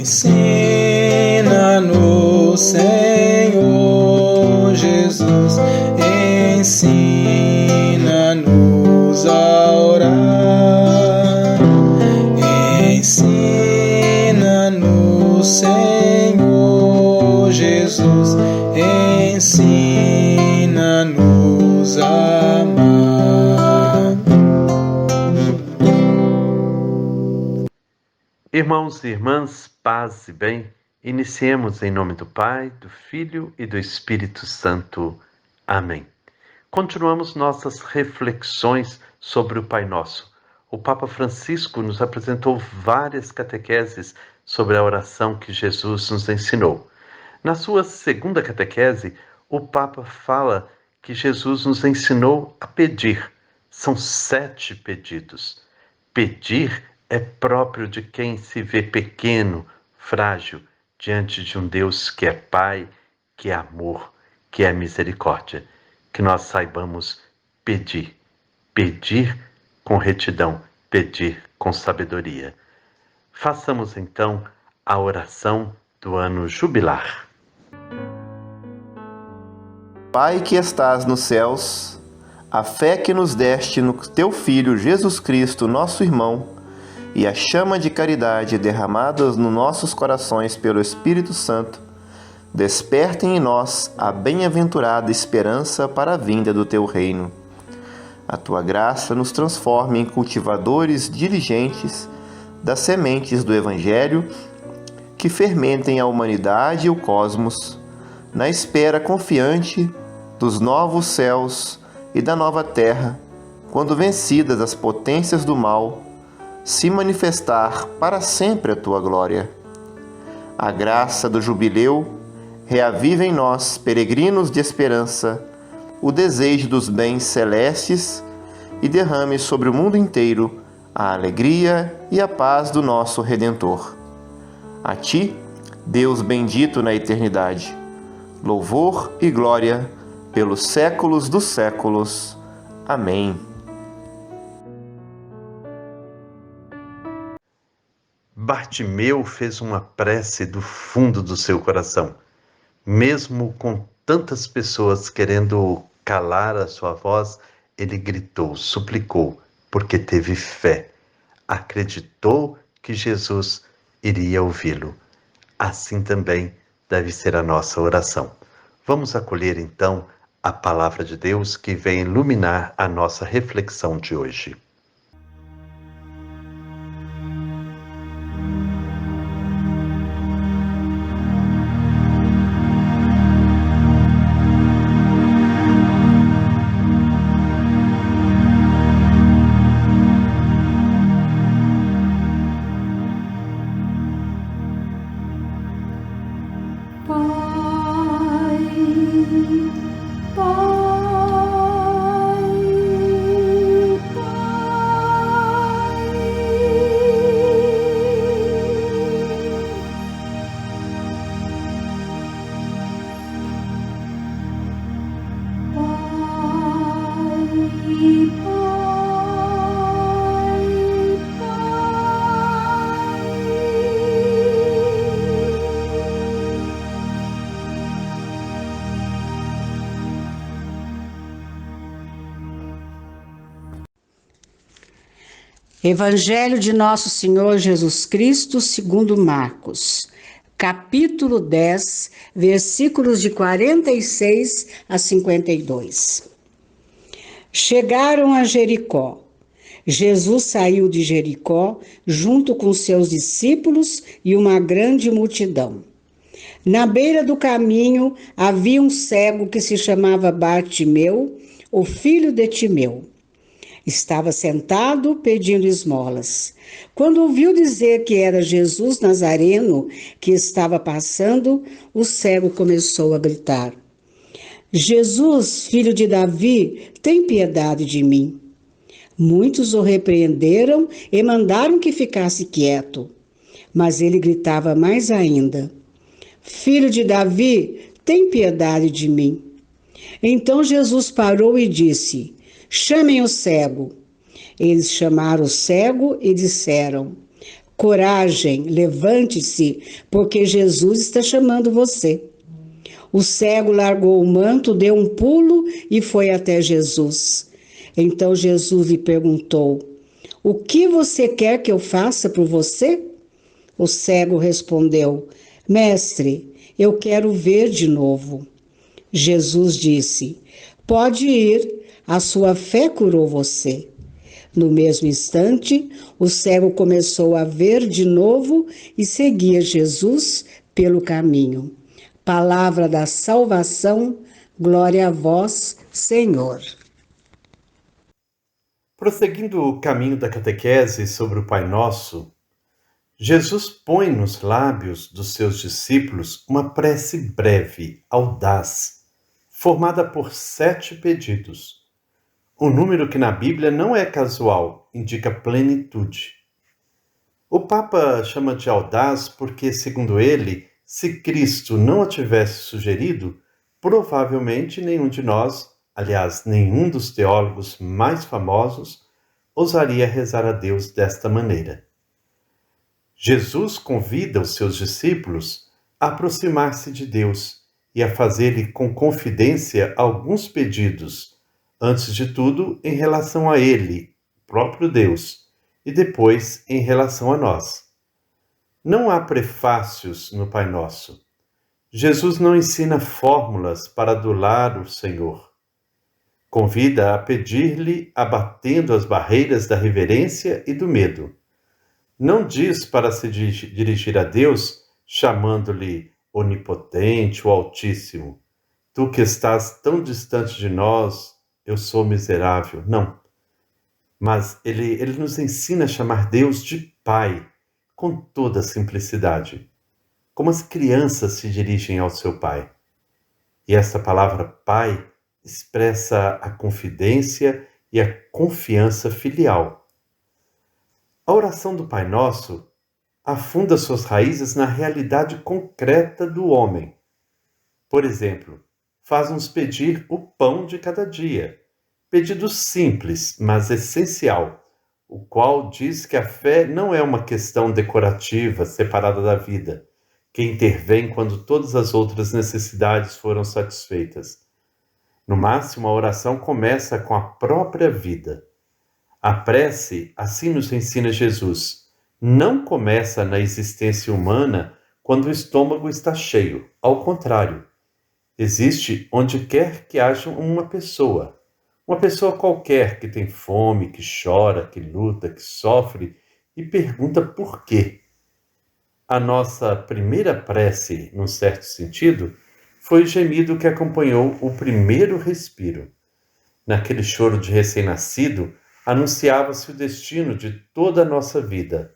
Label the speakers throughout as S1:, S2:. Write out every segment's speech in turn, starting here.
S1: Ensina-nos, Senhor Jesus, ensina-nos a orar. Ensina-nos, Senhor Jesus, ensina-nos a amar.
S2: Irmãos e irmãs, paz e bem, iniciemos em nome do Pai, do Filho e do Espírito Santo. Amém. Continuamos nossas reflexões sobre o Pai Nosso. O Papa Francisco nos apresentou várias catequeses sobre a oração que Jesus nos ensinou. Na sua segunda catequese, o Papa fala que Jesus nos ensinou a pedir. São 7 pedidos. Pedir é próprio de quem se vê pequeno, frágil, diante de um Deus que é Pai, que é amor, que é misericórdia. Que nós saibamos pedir. Pedir com retidão, pedir com sabedoria. Façamos então a oração do ano jubilar.
S3: Pai que estás nos céus, a fé que nos deste no teu Filho Jesus Cristo, nosso irmão, e a chama de caridade derramadas nos nossos corações pelo Espírito Santo, despertem em nós a bem-aventurada esperança para a vinda do teu reino. A tua graça nos transforme em cultivadores diligentes das sementes do Evangelho que fermentem a humanidade e o cosmos, na espera confiante dos novos céus e da nova terra, quando vencidas as potências do mal, se manifestar para sempre a tua glória. A graça do jubileu reaviva em nós, peregrinos de esperança, o desejo dos bens celestes e derrame sobre o mundo inteiro a alegria e a paz do nosso Redentor. A ti, Deus bendito na eternidade, louvor e glória pelos séculos dos séculos. Amém.
S2: Bartimeu fez uma prece do fundo do seu coração. Mesmo com tantas pessoas querendo calar a sua voz, ele gritou, suplicou, porque teve fé. Acreditou que Jesus iria ouvi-lo. Assim também deve ser a nossa oração. Vamos acolher então a palavra de Deus que vem iluminar a nossa reflexão de hoje.
S4: Evangelho de Nosso Senhor Jesus Cristo, segundo Marcos, capítulo 10, versículos de 46 a 52. Chegaram a Jericó. Jesus saiu de Jericó junto com seus discípulos e uma grande multidão. Na beira do caminho havia um cego que se chamava Bartimeu, o filho de Timeu. Estava sentado pedindo esmolas. Quando ouviu dizer que era Jesus Nazareno que estava passando, o cego começou a gritar: Jesus, filho de Davi, tem piedade de mim. Muitos o repreenderam e mandaram que ficasse quieto. Mas ele gritava mais ainda: Filho de Davi, tem piedade de mim. Então Jesus parou e disse: Chamem o cego. Eles chamaram o cego e disseram: Coragem, levante-se, porque Jesus está chamando você. O cego largou o manto, deu um pulo e foi até Jesus. Então Jesus lhe perguntou: O que você quer que eu faça por você? O cego respondeu: Mestre, eu quero ver de novo. Jesus disse: Pode ir, a sua fé curou você. No mesmo instante, o cego começou a ver de novo e seguia Jesus pelo caminho. Palavra da salvação, glória a vós, Senhor.
S2: Prosseguindo o caminho da catequese sobre o Pai Nosso, Jesus põe nos lábios dos seus discípulos uma prece breve, audaz, formada por 7 pedidos. Um número que na Bíblia não é casual, indica plenitude. O Papa chama de audaz porque, segundo ele, se Cristo não a tivesse sugerido, provavelmente nenhum de nós, aliás, nenhum dos teólogos mais famosos, ousaria rezar a Deus desta maneira. Jesus convida os seus discípulos a aproximar-se de Deus e a fazer-lhe com confidência alguns pedidos, antes de tudo em relação a Ele, próprio Deus, e depois em relação a nós. Não há prefácios no Pai Nosso. Jesus não ensina fórmulas para adular o Senhor. Convida a pedir-lhe abatendo as barreiras da reverência e do medo. Não diz para se dirigir a Deus chamando-lhe onipotente ou altíssimo. Tu que estás tão distante de nós, eu sou miserável. Não. Mas ele nos ensina a chamar Deus de Pai, com toda a simplicidade, como as crianças se dirigem ao seu pai. E essa palavra Pai expressa a confidência e a confiança filial. A oração do Pai Nosso afunda suas raízes na realidade concreta do homem. Por exemplo, faz-nos pedir o pão de cada dia, pedido simples, mas essencial, o qual diz que a fé não é uma questão decorativa, separada da vida, que intervém quando todas as outras necessidades foram satisfeitas. No máximo, a oração começa com a própria vida. A prece, assim nos ensina Jesus, não começa na existência humana quando o estômago está cheio. Ao contrário, existe onde quer que haja uma pessoa qualquer que tem fome, que chora, que luta, que sofre e pergunta por quê. A nossa primeira prece, num certo sentido, foi o gemido que acompanhou o primeiro respiro. Naquele choro de recém-nascido, anunciava-se o destino de toda a nossa vida.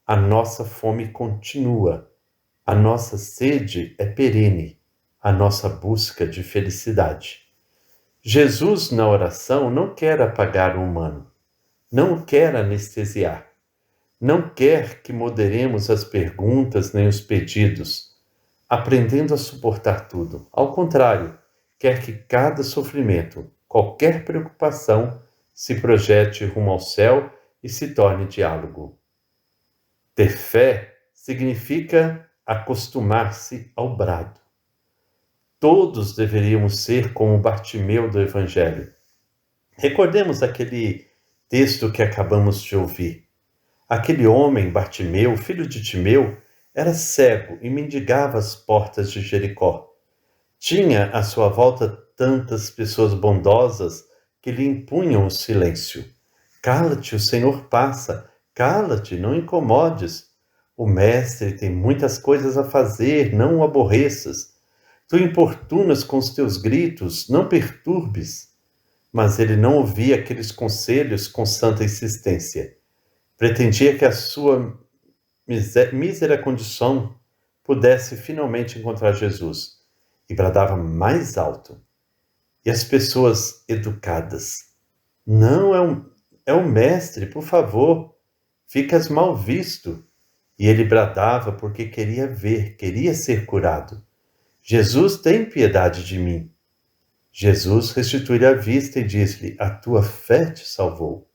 S2: A nossa fome continua, a nossa sede é perene, a nossa busca de felicidade. Jesus, na oração, não quer apagar o humano, não o quer anestesiar, não quer que moderemos as perguntas nem os pedidos, aprendendo a suportar tudo. Ao contrário, quer que cada sofrimento, qualquer preocupação, se projete rumo ao céu e se torne diálogo. Ter fé significa acostumar-se ao brado. Todos deveríamos ser como Bartimeu do Evangelho. Recordemos aquele texto que acabamos de ouvir. Aquele homem, Bartimeu, filho de Timeu, era cego e mendigava às portas de Jericó. Tinha à sua volta tantas pessoas bondosas que lhe impunham o silêncio. Cala-te, o Senhor passa. Cala-te, não incomodes. O Mestre tem muitas coisas a fazer, não o aborreças. Tu importunas com os teus gritos, não perturbes. Mas ele não ouvia aqueles conselhos com santa insistência. Pretendia que a sua mísera condição pudesse finalmente encontrar Jesus. E bradava mais alto. E as pessoas educadas: não, é o Mestre, por favor, ficas mal visto. E ele bradava porque queria ver, queria ser curado. Jesus, tem piedade de mim. Jesus restituiu-lhe a vista e disse-lhe: a tua fé te salvou.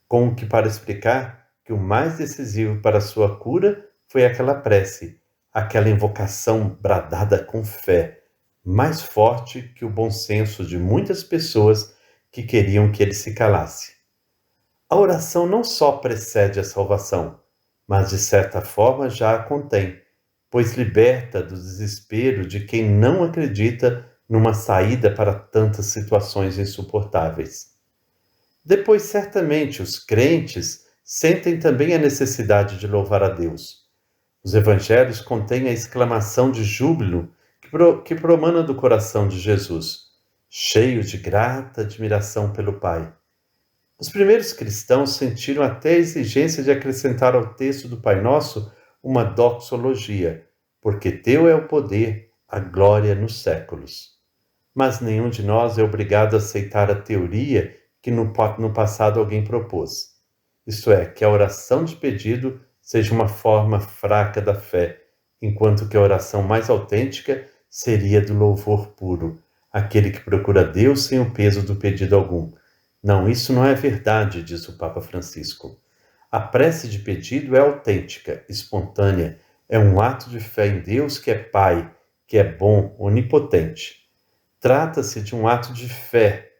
S2: Como que para explicar que o mais decisivo para a sua cura foi aquela prece, aquela invocação bradada com fé, mais forte que o bom senso de muitas pessoas que queriam que ele se calasse. A oração não só precede a salvação, mas de certa forma já a contém, pois liberta do desespero de quem não acredita numa saída para tantas situações insuportáveis. Depois, certamente, os crentes sentem também a necessidade de louvar a Deus. Os evangelhos contêm a exclamação de júbilo que promana do coração de Jesus, cheio de grata admiração pelo Pai. Os primeiros cristãos sentiram até a exigência de acrescentar ao texto do Pai Nosso uma doxologia, porque teu é o poder, a glória nos séculos. Mas nenhum de nós é obrigado a aceitar a teoria que no passado alguém propôs. Isto é, que a oração de pedido seja uma forma fraca da fé, enquanto que a oração mais autêntica seria do louvor puro, aquele que procura Deus sem o peso do pedido algum. Não, isso não é verdade, diz o Papa Francisco. A prece de pedido é autêntica, espontânea, é um ato de fé em Deus que é Pai, que é bom, onipotente. Trata-se de um ato de fé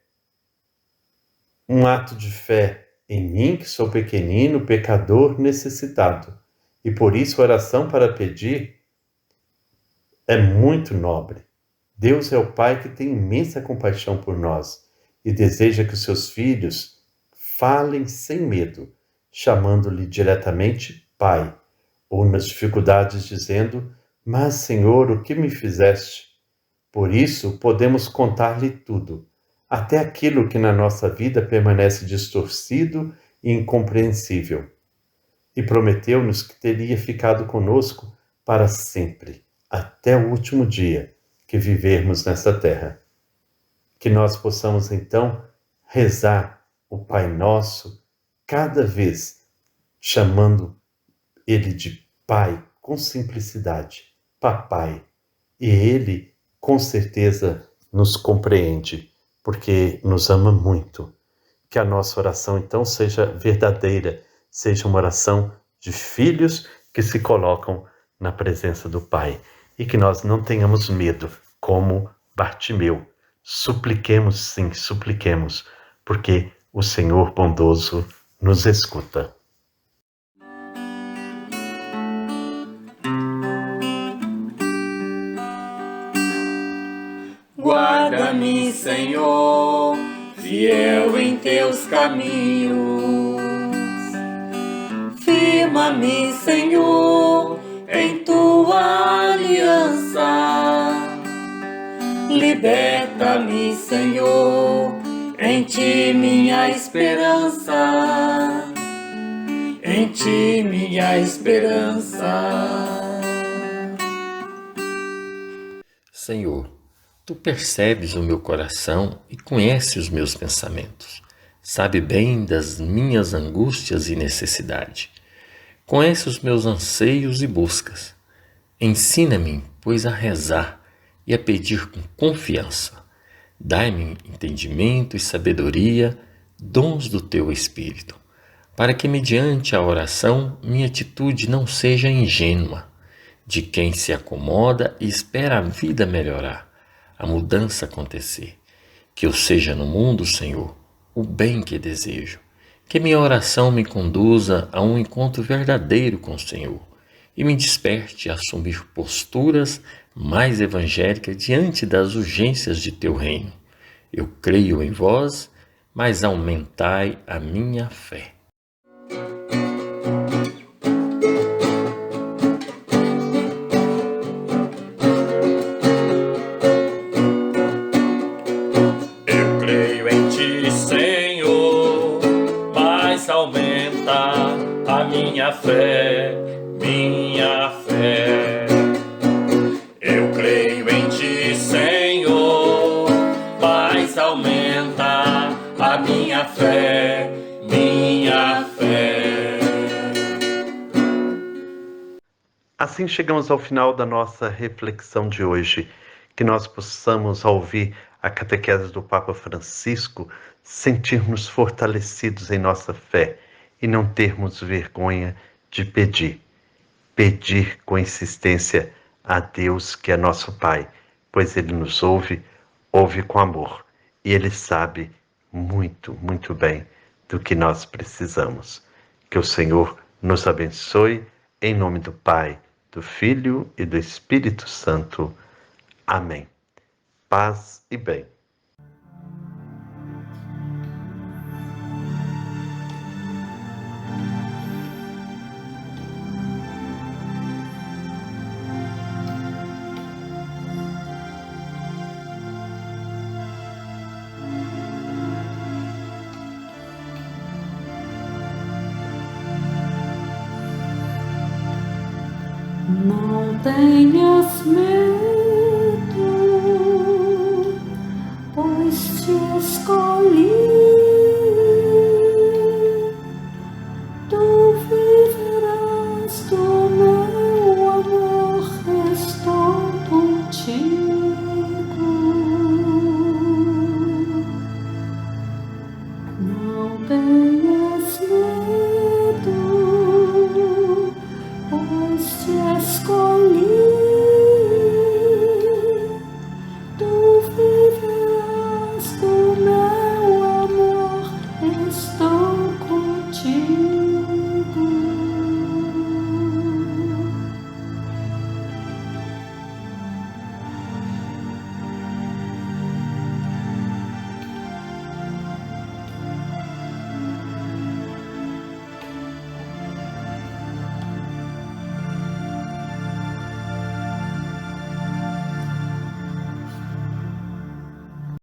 S2: em mim que sou pequenino, pecador, necessitado. E por isso a oração para pedir é muito nobre. Deus é o Pai que tem imensa compaixão por nós e deseja que os seus filhos falem sem medo, chamando-lhe diretamente Pai, ou nas dificuldades dizendo: mas, Senhor, o que me fizeste? Por isso, podemos contar-lhe tudo, até aquilo que na nossa vida permanece distorcido e incompreensível. E prometeu-nos que teria ficado conosco para sempre, até o último dia que vivermos nessa terra. Que nós possamos, então, rezar o Pai Nosso, cada vez chamando Ele de Pai, com simplicidade, Papai. E Ele, com certeza, nos compreende, porque nos ama muito. Que a nossa oração, então, seja verdadeira, seja uma oração de filhos que se colocam na presença do Pai. E que nós não tenhamos medo, como Bartimeu. Supliquemos, sim, supliquemos, porque o Senhor bondoso nos escuta.
S1: Guarda-me, Senhor, fiel em teus caminhos. Firma-me, Senhor, em tua aliança. Liberta-me, Senhor, em ti minha esperança. Em ti minha esperança.
S5: Senhor, tu percebes o meu coração e conheces os meus pensamentos. Sabe bem das minhas angústias e necessidade. Conhece os meus anseios e buscas. Ensina-me, pois, a rezar e a pedir com confiança. Dai-me entendimento e sabedoria, dons do teu Espírito, para que, mediante a oração, minha atitude não seja ingênua, de quem se acomoda e espera a vida melhorar, a mudança acontecer. Que eu seja no mundo, Senhor, o bem que desejo. Que minha oração me conduza a um encontro verdadeiro com o Senhor e me desperte a assumir posturas mais evangélicas diante das urgências de teu reino. Eu creio em vós, mas aumentai a minha fé.
S1: Eu creio em ti, Senhor, mas aumenta a minha fé, minha fé. Eu creio em ti, Senhor, mas aumenta a minha fé, minha fé.
S2: Assim chegamos ao final da nossa reflexão de hoje. Que nós possamos, ao ouvir a catequese do Papa Francisco, sentir-nos fortalecidos em nossa fé e não termos vergonha de pedir. Pedir com insistência a Deus, que é nosso Pai, pois Ele nos ouve, ouve com amor, e Ele sabe muito, muito bem do que nós precisamos. Que o Senhor nos abençoe, em nome do Pai, do Filho e do Espírito Santo. Amém. Paz e bem.
S6: Não tenhas medo, pois te escolhi. Tu viverás do meu amor, estou contigo. Não tenhas medo, pois te escolhi. Tu viverás do meu amor, estou contigo.